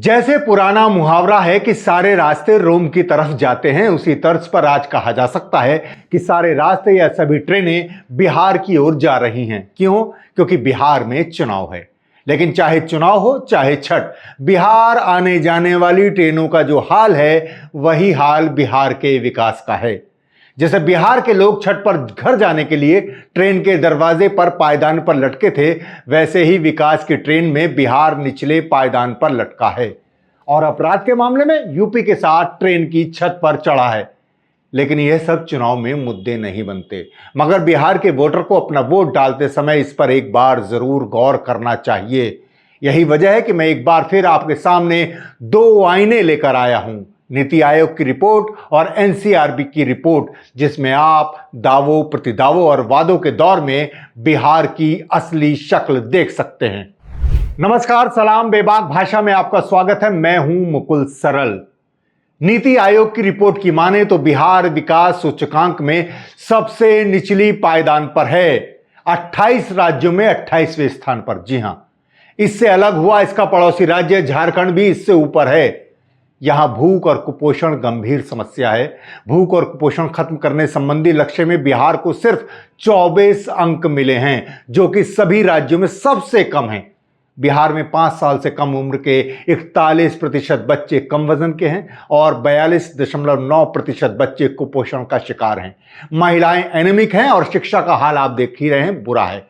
जैसे पुराना मुहावरा है कि सारे रास्ते रोम की तरफ जाते हैं, उसी तर्ज पर आज कहा जा सकता है कि सारे रास्ते या सभी ट्रेनें बिहार की ओर जा रही हैं। क्यों? क्योंकि बिहार में चुनाव है। लेकिन चाहे चुनाव हो चाहे छठ, बिहार आने जाने वाली ट्रेनों का जो हाल है वही हाल बिहार के विकास का है। जैसे बिहार के लोग छठ पर घर जाने के लिए ट्रेन के दरवाजे पर पायदान पर लटके थे, वैसे ही विकास की ट्रेन में बिहार निचले पायदान पर लटका है और अपराध के मामले में यूपी के साथ ट्रेन की छत पर चढ़ा है। लेकिन यह सब चुनाव में मुद्दे नहीं बनते, मगर बिहार के वोटर को अपना वोट डालते समय इस पर एक बार जरूर गौर करना चाहिए। यही वजह है कि मैं एक बार फिर आपके सामने दो आईने लेकर आया हूं, नीति आयोग की रिपोर्ट और एनसीआरबी की रिपोर्ट, जिसमें आप दावों प्रतिदावों और वादों के दौर में बिहार की असली शक्ल देख सकते हैं। नमस्कार, सलाम, बेबाक भाषा में आपका स्वागत है। मैं हूं मुकुल सरल। नीति आयोग की रिपोर्ट की माने तो बिहार विकास सूचकांक में सबसे निचली पायदान पर है, 28 राज्यों में 28वें स्थान पर। जी हां, इससे अलग हुआ इसका पड़ोसी राज्य झारखंड भी इससे ऊपर है। यहां भूख और कुपोषण गंभीर समस्या है। भूख और कुपोषण खत्म करने संबंधी लक्ष्य में बिहार को सिर्फ 24 अंक मिले हैं, जो कि सभी राज्यों में सबसे कम है। बिहार में 5 साल से कम उम्र के 41% बच्चे कम वजन के हैं और 42.9% बच्चे कुपोषण का शिकार हैं। महिलाएं एनीमिक हैं और शिक्षा का हाल आप देख ही रहे हैं, बुरा है।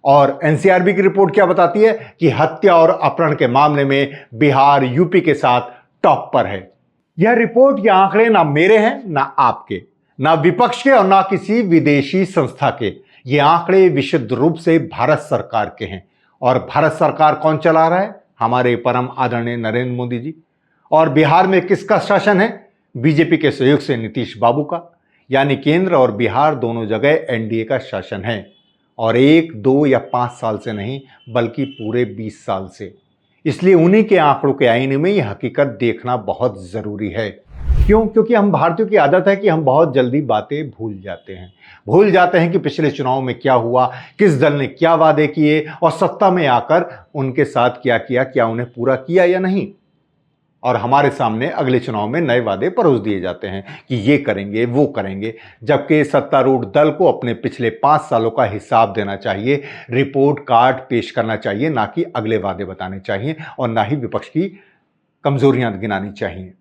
और एनसीआरबी की रिपोर्ट क्या बताती है कि हत्या और अपहरण के मामले में बिहार यूपी के साथ टॉप पर है। यह रिपोर्ट के आंकड़े ना मेरे हैं, ना आपके, ना विपक्ष के और ना किसी विदेशी संस्था के। ये आंकड़े विशुद्ध रूप से भारत सरकार के हैं। और भारत सरकार कौन चला रहा है? हमारे परम आदरणीय नरेंद्र मोदी जी। और बिहार में किसका शासन है? बीजेपी के सहयोग से नीतीश बाबू का। यानी केंद्र और बिहार दोनों जगह एनडीए का शासन है, और 1, 2 या 5 साल से नहीं, बल्कि पूरे 20 साल से। इसलिए उन्हीं के आंकड़ों के आईने में यह हकीकत देखना बहुत जरूरी है। क्यों? क्योंकि हम भारतीयों की आदत है कि हम बहुत जल्दी बातें भूल जाते हैं कि पिछले चुनाव में क्या हुआ, किस दल ने क्या वादे किए और सत्ता में आकर उनके साथ क्या किया, क्या उन्हें पूरा किया या नहीं। और हमारे सामने अगले चुनाव में नए वादे परोस दिए जाते हैं कि ये करेंगे, वो करेंगे, जबकि सत्तारूढ़ दल को अपने पिछले 5 सालों का हिसाब देना चाहिए, रिपोर्ट कार्ड पेश करना चाहिए, ना कि अगले वादे बताने चाहिए, और ना ही विपक्ष की कमजोरियां गिनानी चाहिए।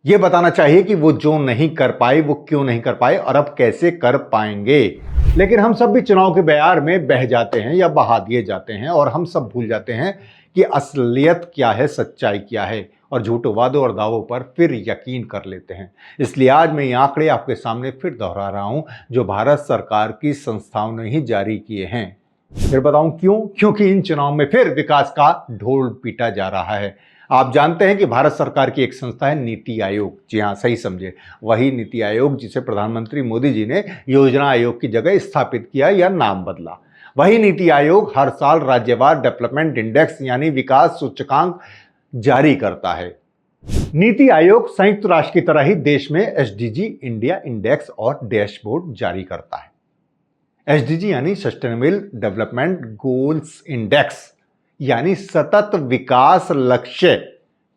ये बताना चाहिए कि वो जो नहीं कर पाए वो क्यों नहीं कर पाए और अब कैसे कर पाएंगे। लेकिन हम सब भी चुनाव के बयार में बह जाते हैं या बहा दिए जाते हैं, और हम सब भूल जाते हैं कि असलियत क्या है, सच्चाई क्या है, और झूठे वादों और दावों पर फिर यकीन कर लेते हैं। इसलिए आज मैं ये आंकड़े आपके सामने फिर दोहरा रहा हूं, जो भारत सरकार की संस्थाओं ने ही जारी किए हैं। फिर बताऊं क्यों? क्योंकि इन चुनाव में फिर विकास का ढोल पीटा जा रहा है। आप जानते हैं कि भारत सरकार की एक संस्था है नीति आयोग। जी हाँ, सही समझे, वही नीति आयोग जिसे प्रधानमंत्री मोदी जी ने योजना आयोग की जगह स्थापित किया या नाम बदला। वही नीति आयोग हर साल राज्यवार डेवलपमेंट इंडेक्स यानी विकास सूचकांक जारी करता है। नीति आयोग संयुक्त राष्ट्र की तरह ही देश में एसडीजी इंडिया इंडेक्स और डैशबोर्ड जारी करता है। एसडीजी यानी सस्टेनेबल डेवलपमेंट गोल्स इंडेक्स, यानी सतत विकास लक्ष्य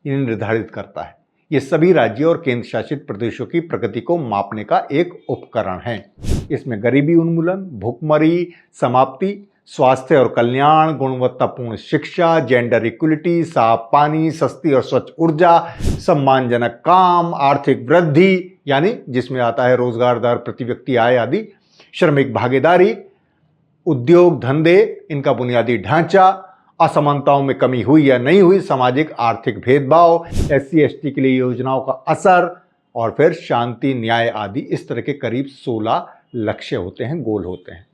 निर्धारित करता है। यह सभी राज्यों और केंद्र शासित प्रदेशों की प्रगति को मापने का एक उपकरण है। इसमें गरीबी उन्मूलन, भुखमरी समाप्ति, स्वास्थ्य और कल्याण, गुणवत्तापूर्ण शिक्षा, जेंडर इक्विलिटी, साफ पानी, सस्ती और स्वच्छ ऊर्जा, सम्मानजनक काम, आर्थिक वृद्धि यानी जिसमें आता है रोजगार दर, प्रति व्यक्ति आय आदि, श्रमिक भागीदारी, उद्योग धंधे, इनका बुनियादी ढांचा, असमानताओं में कमी हुई या नहीं हुई, सामाजिक आर्थिक भेदभाव, एससी एसटी के लिए योजनाओं का असर, और फिर शांति, न्याय आदि। इस तरह के करीब 16 लक्ष्य होते हैं, गोल होते हैं।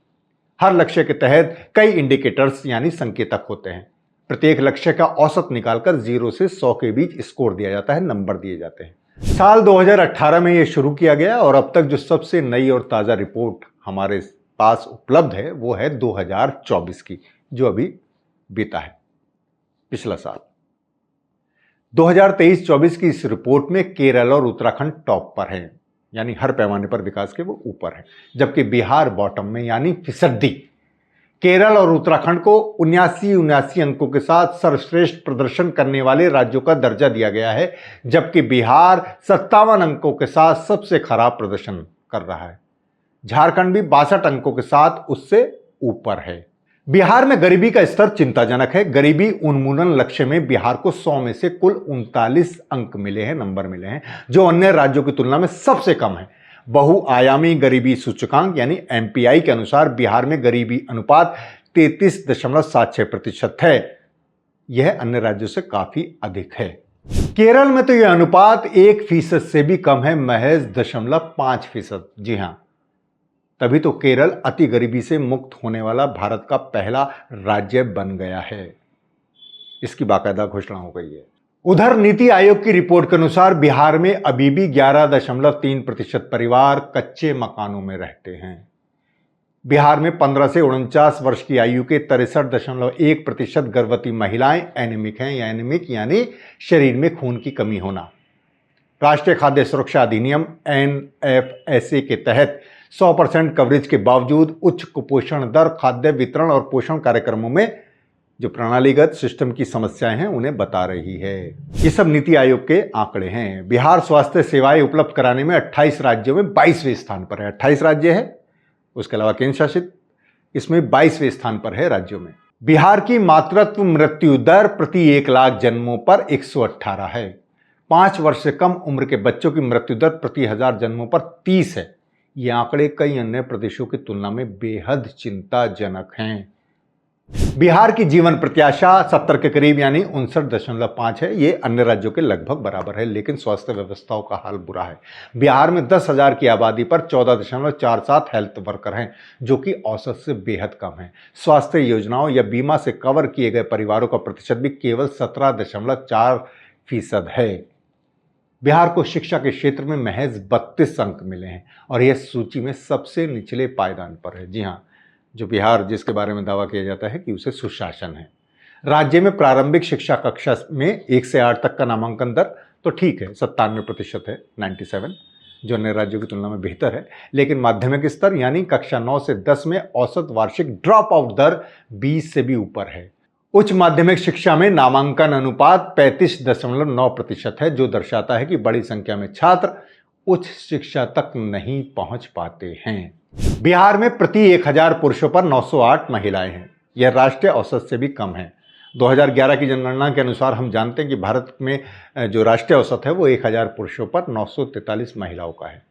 हर लक्ष्य के तहत कई इंडिकेटर्स यानी संकेतक होते हैं। प्रत्येक लक्ष्य का औसत निकालकर 0 से 100 के बीच स्कोर दिया जाता है, नंबर दिए जाते हैं। साल 2018 में यह शुरू किया गया, और अब तक जो सबसे नई और ताजा रिपोर्ट हमारे पास उपलब्ध है वो है 2024 की, जो अभी बीता है, पिछला साल। 2023-24 की इस रिपोर्ट में केरल और उत्तराखंड टॉप पर है, यानी हर पैमाने पर विकास के वो ऊपर है, जबकि बिहार बॉटम में यानी फिसड्डी। केरल और उत्तराखंड को 79 अंकों के साथ सर्वश्रेष्ठ प्रदर्शन करने वाले राज्यों का दर्जा दिया गया है, जबकि बिहार 57 अंकों के साथ सबसे खराब प्रदर्शन कर रहा है। झारखंड भी 62 अंकों के साथ उससे ऊपर है। बिहार में गरीबी का स्तर चिंताजनक है। गरीबी उन्मूलन लक्ष्य में बिहार को 100 में से कुल 39 अंक मिले हैं, नंबर मिले हैं, जो अन्य राज्यों की तुलना में सबसे कम है। बहुआयामी गरीबी सूचकांक यानी एमपीआई के अनुसार बिहार में गरीबी अनुपात 33.76% है। यह अन्य राज्यों से काफी अधिक है। केरल में तो यह अनुपात 1% से भी कम है, महज 0.5%। जी हां, तभी तो केरल अति गरीबी से मुक्त होने वाला भारत का पहला राज्य बन गया है। इसकी बाकायदा घोषणा हो गई है। उधर नीति आयोग की रिपोर्ट के अनुसार बिहार में अभी भी 11.3% परिवार कच्चे मकानों में रहते हैं। बिहार में 15 से 49 वर्ष की आयु के 63.1% गर्भवती महिलाएं एनीमिक हैं, या एनीमिक यानी शरीर में खून की कमी होना। राष्ट्रीय खाद्य सुरक्षा अधिनियम NFSA के तहत 100% कवरेज के बावजूद उच्च कुपोषण दर खाद्य वितरण और पोषण कार्यक्रमों में जो प्रणालीगत सिस्टम की समस्याएं हैं उन्हें बता रही है। ये सब नीति आयोग के आंकड़े हैं। बिहार स्वास्थ्य सेवाएं उपलब्ध कराने में 28 राज्यों में 22वें स्थान पर है। 28 राज्य है, उसके अलावा केंद्र शासित, इसमें 22वें स्थान पर है राज्यों में। बिहार की मातृत्व मृत्यु दर प्रति 1 लाख जन्मों पर 118 है। 5 वर्ष से कम उम्र के बच्चों की मृत्यु दर प्रति 1000 जन्मों पर 30 है। ये आंकड़े कई अन्य प्रदेशों की तुलना में बेहद चिंताजनक हैं। बिहार की जीवन प्रत्याशा 70 के करीब यानी 59.5 है। ये अन्य राज्यों के लगभग बराबर है, लेकिन स्वास्थ्य व्यवस्थाओं का हाल बुरा है। बिहार में 10,000 की आबादी पर 14.47 हेल्थ वर्कर हैं, जो कि औसत से बेहद कम है। स्वास्थ्य योजनाओं या बीमा से कवर किए गए परिवारों का प्रतिशत भी केवल 17.4% है। बिहार को शिक्षा के क्षेत्र में महज 32 अंक मिले हैं और यह सूची में सबसे निचले पायदान पर है। जी हाँ, जो बिहार जिसके बारे में दावा किया जाता है कि उसे सुशासन है। राज्य में प्रारंभिक शिक्षा कक्षा में 1 से 8 तक का नामांकन दर तो ठीक है, 97% है, 97, जो अन्य राज्यों की तुलना में बेहतर है। लेकिन माध्यमिक स्तर यानी कक्षा 9 से 10 में औसत वार्षिक ड्रॉप आउट दर 20 से भी ऊपर है। उच्च माध्यमिक शिक्षा में नामांकन अनुपात 35.9% है, जो दर्शाता है कि बड़ी संख्या में छात्र उच्च शिक्षा तक नहीं पहुंच पाते हैं। बिहार में प्रति 1000 पुरुषों पर 908 महिलाएं हैं। यह राष्ट्रीय औसत से भी कम है। 2011 की जनगणना के अनुसार हम जानते हैं कि भारत में जो राष्ट्रीय औसत है वो 1000 पुरुषों पर 943 महिलाओं का है।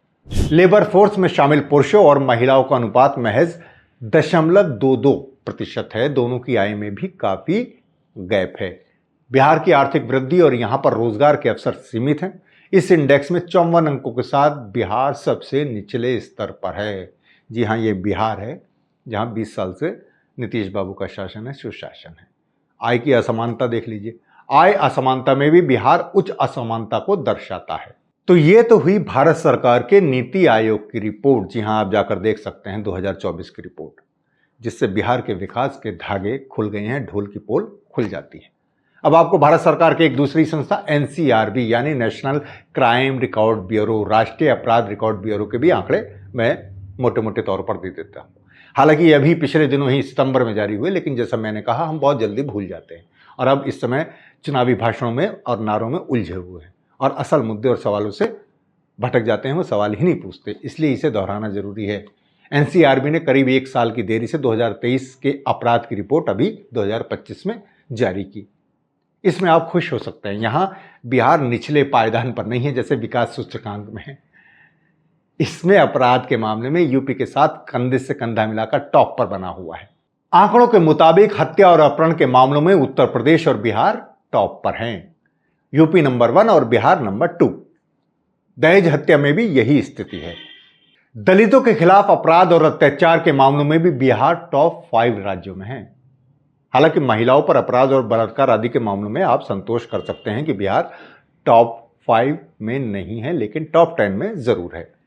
लेबर फोर्स में शामिल पुरुषों और महिलाओं का अनुपात महज 0.22% है। दोनों की आय में भी काफी गैप है। बिहार की आर्थिक वृद्धि और यहां पर रोजगार के अवसर सीमित हैं। इस इंडेक्स में 54 अंकों के साथ बिहार सबसे निचले स्तर पर है। जी हाँ, ये बिहार है जहां 20 साल से नीतीश बाबू का शासन है, सुशासन है। आय की असमानता देख लीजिए। आय असमानता में भी बिहार उच्च असमानता को दर्शाता है। तो ये तो हुई भारत सरकार के नीति आयोग की रिपोर्ट। जी हाँ, आप जाकर देख सकते हैं 2024 की रिपोर्ट, जिससे बिहार के विकास के धागे खुल गए हैं, ढोल की पोल खुल जाती है। अब आपको भारत सरकार के एक दूसरी संस्था NCRB यानी नेशनल क्राइम रिकॉर्ड ब्यूरो, राष्ट्रीय अपराध रिकॉर्ड ब्यूरो के भी आंकड़े मैं मोटे मोटे तौर पर दे देता हूँ। हालांकि ये अभी पिछले दिनों ही सितंबर में जारी हुए, लेकिन जैसा मैंने कहा हम बहुत जल्दी भूल जाते हैं और अब इस समय चुनावी भाषणों में और नारों में उलझे हुए हैं और असल मुद्दे और सवालों से भटक जाते हैं। वो सवाल ही नहीं पूछते, इसलिए इसे दोहराना जरूरी है। NCRB ने करीब 1 साल की देरी से 2023 के अपराध की रिपोर्ट अभी 2025 में जारी की। इसमें आप खुश हो सकते हैं, यहां बिहार निचले पायदान पर नहीं है जैसे विकास सूचकांक में है। इसमें अपराध के मामले में यूपी के साथ कंधे से कंधा मिलाकर टॉप पर बना हुआ है। आंकड़ों के मुताबिक हत्या और अपहरण के मामलों में उत्तर प्रदेश और बिहार टॉप पर हैं। यूपी नंबर 1 और बिहार नंबर 2। दहेज हत्या में भी यही स्थिति है। दलितों के खिलाफ अपराध और अत्याचार के मामलों में भी बिहार टॉप 5 राज्यों में है। हालांकि महिलाओं पर अपराध और बलात्कार आदि के मामलों में आप संतोष कर सकते हैं कि बिहार टॉप 5 में नहीं है, लेकिन टॉप 10 में जरूर है।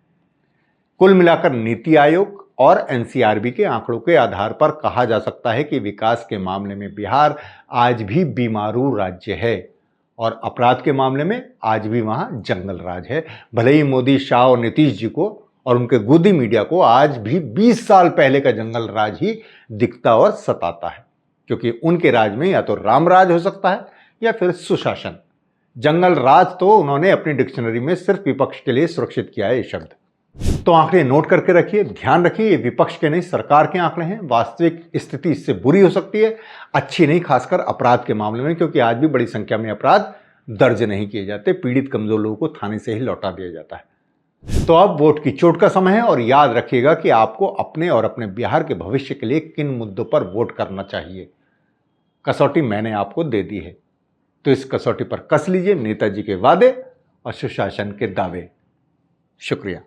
कुल मिलाकर नीति आयोग और NCRB के आंकड़ों के आधार पर कहा जा सकता है कि विकास के मामले में बिहार आज भी बीमारू राज्य है और अपराध के मामले में आज भी वहां जंगल राज है। भले ही मोदी, शाह और नीतीश जी को और उनके गोदी मीडिया को आज भी 20 साल पहले का जंगल राज ही दिखता और सताता है, क्योंकि उनके राज में या तो राम राज हो सकता है या फिर सुशासन। जंगल राज तो उन्होंने अपनी डिक्शनरी में सिर्फ विपक्ष के लिए सुरक्षित किया है ये शब्द। तो आंकड़े नोट करके रखिए, ध्यान रखिए, ये विपक्ष के नहीं सरकार के आंकड़े हैं। वास्तविक स्थिति इससे बुरी हो सकती है, अच्छी नहीं, खासकर अपराध के मामले में, क्योंकि आज भी बड़ी संख्या में अपराध दर्ज नहीं किए जाते, पीड़ित कमजोर लोगों को थाने से ही लौटा दिया जाता है। तो अब वोट की चोट का समय है और याद रखिएगा कि आपको अपने और अपने बिहार के भविष्य के लिए किन मुद्दों पर वोट करना चाहिए। कसौटी मैंने आपको दे दी है, तो इस कसौटी पर कस लीजिए नेताजी के वादे और सुशासन के दावे। शुक्रिया।